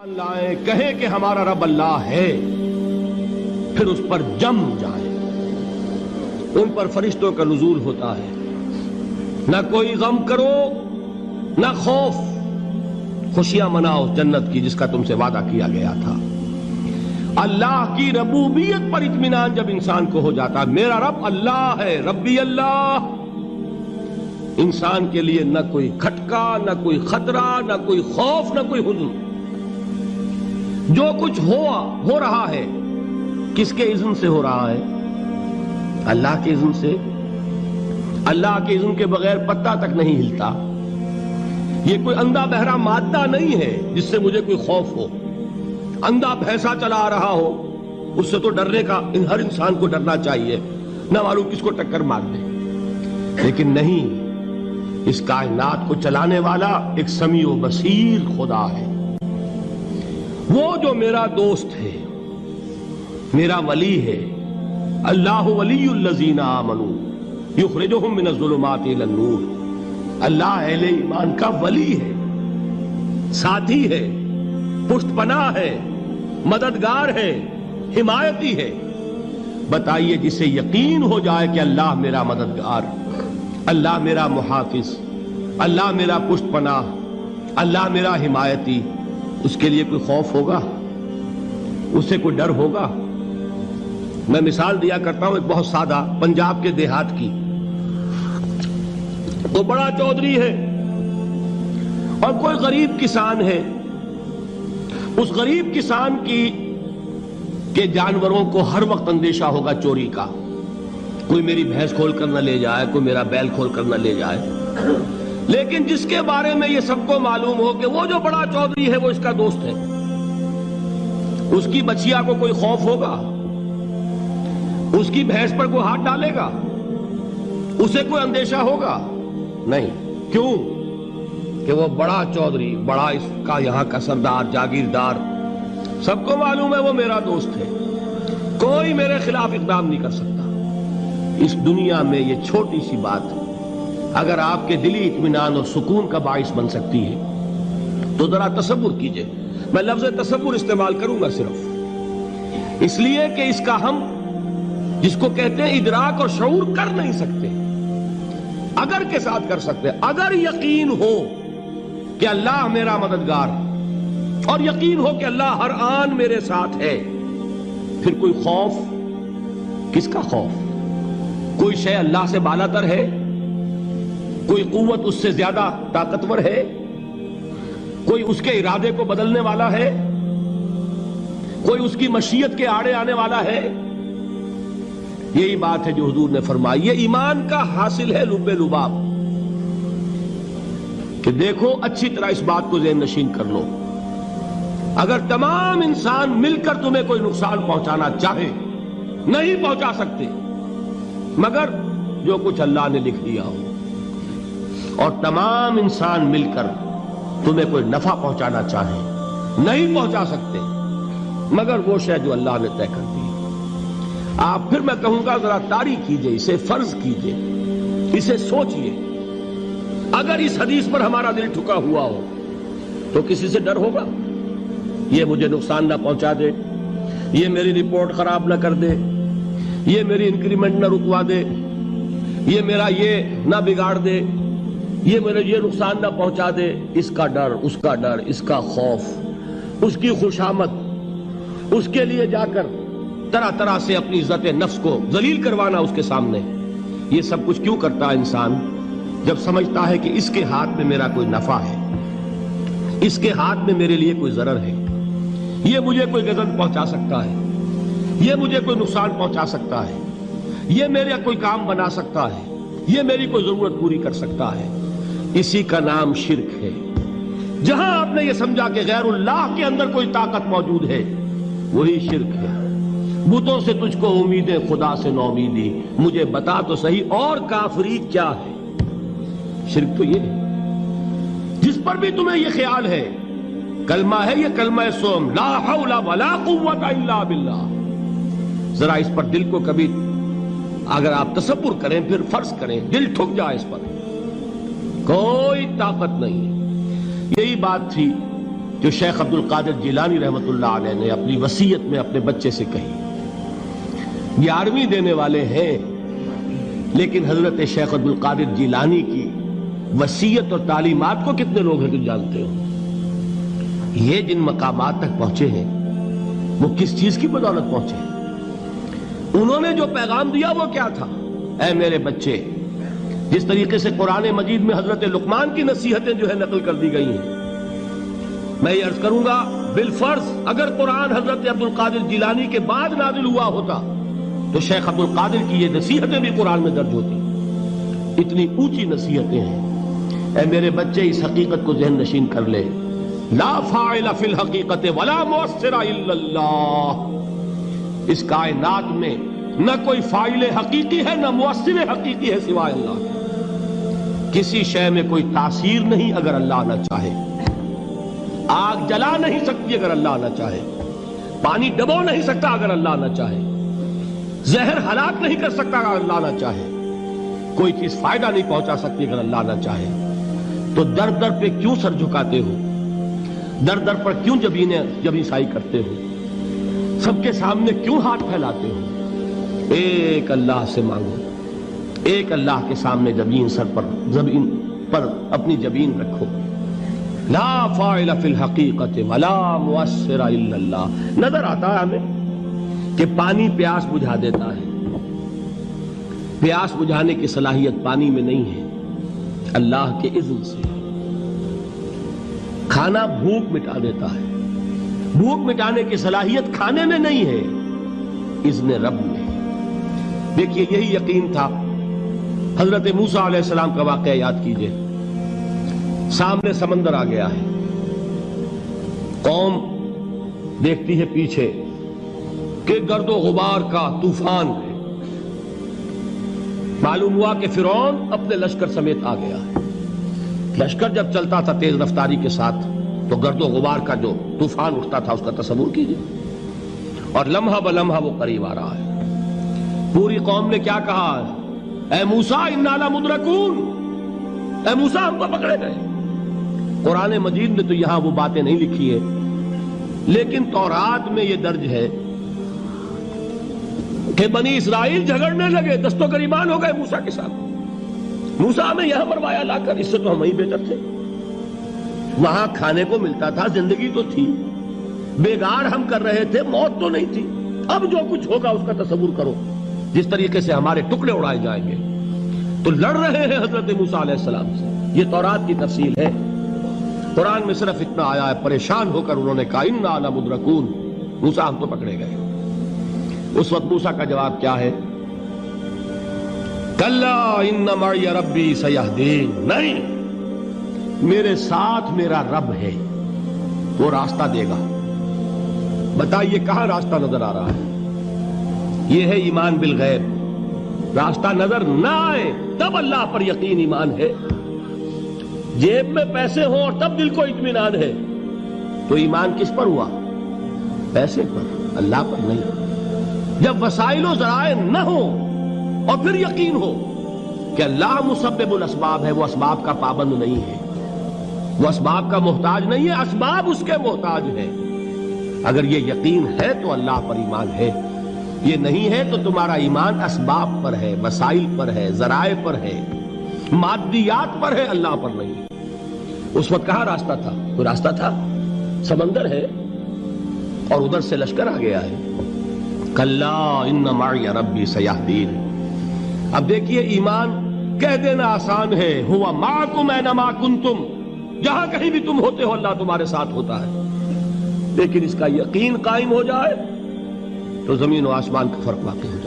لائیں کہیں کہ ہمارا رب اللہ ہے، پھر اس پر جم جائیں۔ ان پر فرشتوں کا نزول ہوتا ہے، نہ کوئی غم کرو نہ خوف، خوشیاں مناؤ جنت کی جس کا تم سے وعدہ کیا گیا تھا۔ اللہ کی ربوبیت پر اطمینان جب انسان کو ہو جاتا ہے، میرا رب اللہ ہے، ربی اللہ، انسان کے لیے نہ کوئی کھٹکا، نہ کوئی خطرہ، نہ کوئی خوف، نہ کوئی حزن۔ جو کچھ ہو رہا ہے کس کے اذن سے ہو رہا ہے؟ اللہ کے اذن سے۔ اللہ کے اذن کے بغیر پتا تک نہیں ہلتا۔ یہ کوئی اندھا بہرا مادہ نہیں ہے جس سے مجھے کوئی خوف ہو۔ اندھا بھینسا چلا آ رہا ہو اس سے تو ڈرنے کا ہر انسان کو ڈرنا چاہیے، نہ معلوم کس کو ٹکر مار دے۔ لیکن نہیں، اس کائنات کو چلانے والا ایک سمیع و بصیر خدا ہے، وہ جو میرا دوست ہے، میرا ولی ہے۔ اللہ ولی الذین آمنوا یخرجہم من الظلمات الی النور۔ اللہ اہل ایمان کا ولی ہے، ساتھی ہے، پشت پناہ ہے، مددگار ہے، حمایتی ہے۔ بتائیے جسے یقین ہو جائے کہ اللہ میرا مددگار، اللہ میرا محافظ، اللہ میرا پشت پناہ، اللہ میرا حمایتی، اس کے لیے کوئی خوف ہوگا؟ اس سے کوئی ڈر ہوگا؟ میں مثال دیا کرتا ہوں ایک بہت سادہ، پنجاب کے دیہات کی۔ وہ بڑا چودھری ہے اور کوئی غریب کسان ہے۔ اس غریب کسان کے جانوروں کو ہر وقت اندیشہ ہوگا چوری کا، کوئی میری بھینس کھول کر نہ لے جائے، کوئی میرا بیل کھول کر نہ لے جائے۔ لیکن جس کے بارے میں یہ سب کو معلوم ہو کہ وہ جو بڑا چودھری ہے وہ اس کا دوست ہے، اس کی بچیا کو کوئی خوف ہوگا؟ اس کی بھینس پر کوئی ہاتھ ڈالے گا؟ اسے کوئی اندیشہ ہوگا؟ نہیں۔ کیوں؟ کہ وہ بڑا چودھری، بڑا اس کا یہاں کا سردار، جاگیردار، سب کو معلوم ہے وہ میرا دوست ہے، کوئی میرے خلاف اقدام نہیں کر سکتا۔ اس دنیا میں یہ چھوٹی سی بات اگر آپ کے دلی اطمینان اور سکون کا باعث بن سکتی ہے تو ذرا تصور کیجئے۔ میں لفظ تصور استعمال کروں گا صرف اس لیے کہ اس کا ہم جس کو کہتے ہیں ادراک اور شعور کر نہیں سکتے، اگر کے ساتھ کر سکتے۔ اگر یقین ہو کہ اللہ میرا مددگار اور یقین ہو کہ اللہ ہر آن میرے ساتھ ہے، پھر کوئی خوف؟ کس کا خوف؟ کوئی شے اللہ سے بالا تر ہے؟ کوئی قوت اس سے زیادہ طاقتور ہے؟ کوئی اس کے ارادے کو بدلنے والا ہے؟ کوئی اس کی مشیت کے آڑے آنے والا ہے؟ یہی بات ہے جو حضور نے فرمائی۔ یہ ایمان کا حاصل ہے لب لباب، کہ دیکھو اچھی طرح اس بات کو ذہن نشین کر لو، اگر تمام انسان مل کر تمہیں کوئی نقصان پہنچانا چاہے نہیں پہنچا سکتے، مگر جو کچھ اللہ نے لکھ دیا ہو، اور تمام انسان مل کر تمہیں کوئی نفع پہنچانا چاہے نہیں پہنچا سکتے، مگر وہ شے جو اللہ نے طے کر دی۔ آپ پھر میں کہوں گا ذرا طاری کیجئے، اسے فرض کیجئے، اسے سوچئے۔ اگر اس حدیث پر ہمارا دل ٹھکا ہوا ہو تو کسی سے ڈر ہوگا؟ یہ مجھے نقصان نہ پہنچا دے، یہ میری رپورٹ خراب نہ کر دے، یہ میری انکریمنٹ نہ رکوا دے، یہ میرا یہ نہ بگاڑ دے، یہ میرے یہ نقصان نہ پہنچا دے۔ اس کا ڈر، اس کا ڈر، اس کا خوف، اس کی خوشامد، اس کے لیے جا کر طرح طرح سے اپنی عزت نفس کو ذلیل کروانا اس کے سامنے، یہ سب کچھ کیوں کرتا ہے انسان؟ جب سمجھتا ہے کہ اس کے ہاتھ میں میرا کوئی نفع ہے، اس کے ہاتھ میں میرے لیے کوئی ضرر ہے، یہ مجھے کوئی غضب پہنچا سکتا ہے، یہ مجھے کوئی نقصان پہنچا سکتا ہے، یہ میرا کوئی کام بنا سکتا ہے، یہ میری کوئی ضرورت پوری کر سکتا ہے، اسی کا نام شرک ہے۔ جہاں آپ نے یہ سمجھا کہ غیر اللہ کے اندر کوئی طاقت موجود ہے، وہی شرک ہے۔ بتوں سے تجھ کو امیدیں، خدا سے نومیدی، مجھے بتا تو صحیح اور کافری کیا ہے؟ شرک تو یہ ہے۔ جس پر بھی تمہیں یہ خیال ہے، کلمہ ہے یہ کلمہ سوم، لا حول ولا قوت الا باللہ، ذرا اس پر دل کو کبھی اگر آپ تصور کریں، پھر فرض کریں، دل ٹھک جائے اس پر، کوئی طاقت نہیں ہے۔ یہی بات تھی جو شیخ عبد القادر جیلانی رحمۃ اللہ علیہ نے اپنی وصیت میں اپنے بچے سے کہی. 11ویں دینے والے ہیں، لیکن حضرت شیخ عبد القادر جیلانی کی وصیت اور تعلیمات کو کتنے لوگ ہیں تو جانتے ہو؟ یہ جن مقامات تک پہنچے ہیں وہ کس چیز کی بدولت پہنچے ہیں؟ انہوں نے جو پیغام دیا وہ کیا تھا؟ اے میرے بچے، جس طریقے سے قرآن مجید میں حضرت لقمان کی نصیحتیں جو ہے نقل کر دی گئی ہیں، میں یہ عرض کروں گا بالفرض اگر قرآن حضرت عبد القادر جیلانی کے بعد نازل ہوا ہوتا تو شیخ عبد القادر کی یہ نصیحتیں بھی قرآن میں درج ہوتی. اتنی اونچی نصیحتیں ہیں. اے میرے بچے، اس حقیقت کو ذہن نشین کر لے، لا فاعل فی الحقیقت ولا مؤثر الا اللہ. اس کائنات میں نہ کوئی فاعل حقیقی ہے نہ مؤثر حقیقی ہے سوائے اللہ کے. کسی شے میں کوئی تاثیر نہیں اگر اللہ نہ چاہے. آگ جلا نہیں سکتی اگر اللہ نہ چاہے. پانی ڈبو نہیں سکتا اگر اللہ نہ چاہے. زہر ہلاک نہیں کر سکتا اگر اللہ نہ چاہے. کوئی چیز فائدہ نہیں پہنچا سکتی اگر اللہ نہ چاہے. تو در در پہ کیوں سر جھکاتے ہو؟ در در پر کیوں جبیں سائی کرتے ہو؟ سب کے سامنے کیوں ہاتھ پھیلاتے ہو؟ ایک اللہ سے مانگو. ایک اللہ کے سامنے زمین پر اپنی جبین رکھو. لا فاعل فی الحقیقت ولا مؤثر الا اللہ. نظر آتا ہے ہمیں کہ پانی پیاس بجھا دیتا ہے. پیاس بجھانے کی صلاحیت پانی میں نہیں ہے، اللہ کے اذن سے. کھانا بھوک مٹا دیتا ہے. بھوک مٹانے کی صلاحیت کھانے میں نہیں ہے، اذن رب میں. دیکھیے یہی یقین تھا. حضرت موسیٰ علیہ السلام کا واقعہ یاد کیجئے. سامنے سمندر آ گیا ہے. قوم دیکھتی ہے پیچھے کہ گرد و غبار کا طوفان ہے. معلوم ہوا کہ فرعون اپنے لشکر سمیت آ گیا ہے. لشکر جب چلتا تھا تیز رفتاری کے ساتھ تو گرد و غبار کا جو طوفان اٹھتا تھا اس کا تصور کیجئے. اور لمحہ بلمحہ وہ قریب آ رہا ہے. پوری قوم نے کیا کہا؟ اے موسیٰ انا لمدرکون. اے موسیٰ ہم کو پکڑے گئے. قرآن مجید نے تو یہاں وہ باتیں نہیں لکھی ہے، لیکن تورات میں یہ درج ہے کہ بنی اسرائیل جھگڑنے لگے، دست و گریبان ہو گئے موسیٰ کے ساتھ. موسیٰ ہمیں یہاں مروایا لا کر، اس سے تو ہم ہی بہتر تھے. وہاں کھانے کو ملتا تھا، زندگی تو تھی، بیگار ہم کر رہے تھے، موت تو نہیں تھی. اب جو کچھ ہوگا اس کا تصور کرو، جس طریقے سے ہمارے ٹکڑے اڑائے جائیں گے. تو لڑ رہے ہیں حضرت موسیٰ علیہ السلام سے. یہ تورات کی تفصیل ہے. قرآن میں صرف اتنا آیا ہے، پریشان ہو کر انہوں نے کہا انا لمدرکون. موسیٰ ہم تو پکڑے گئے. اس وقت موسیٰ کا جواب کیا ہے؟ کلا ان معی ربی سیہدین. نہیں، میرے ساتھ میرا رب ہے، وہ راستہ دے گا. بتائیے کہاں راستہ نظر آ رہا ہے؟ یہ ہے ایمان بالغیب. راستہ نظر نہ آئے تب اللہ پر یقین ایمان ہے. جیب میں پیسے ہوں اور تب دل کو اطمینان ہے تو ایمان کس پر ہوا؟ پیسے پر، اللہ پر نہیں. جب وسائل و ذرائع نہ ہو اور پھر یقین ہو کہ اللہ مسبب الاسباب ہے، وہ اسباب کا پابند نہیں ہے، وہ اسباب کا محتاج نہیں ہے، اسباب اس کے محتاج ہے. اگر یہ یقین ہے تو اللہ پر ایمان ہے. یہ نہیں ہے تو تمہارا ایمان اسباب پر ہے، وسائل پر ہے، ذرائع پر ہے، مادیات پر ہے، اللہ پر نہیں. اس وقت کہاں راستہ تھا؟ کوئی راستہ تھا؟ سمندر ہے اور ادھر سے لشکر آ گیا ہے. کلا ان معی ربی سیہدین. اب دیکھیے ایمان کہہ دینا آسان ہے، ہوا معکم اینما کنتم. جہاں کہیں بھی تم ہوتے ہو اللہ تمہارے ساتھ ہوتا ہے. لیکن اس کا یقین قائم ہو جائے تو زمین و آسمان کا فرق واقع ہے.